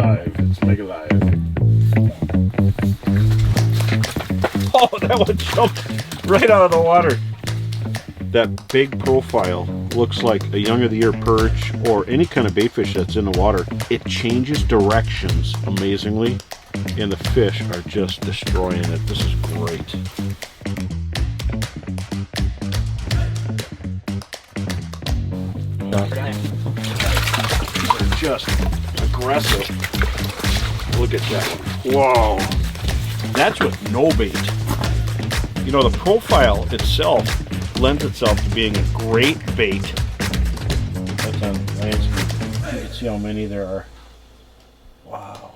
live. It's mega live. Oh, that one jumped right out of the water. That big profile looks like a young of the year perch or any kind of baitfish that's in the water. It changes directions amazingly, and the fish are just destroying it. This is great. They're just aggressive. Look at that one. Whoa. That's with no bait. You know, the profile itself lends itself to being a great bait. That's on landscape. You can see how many there are. Wow.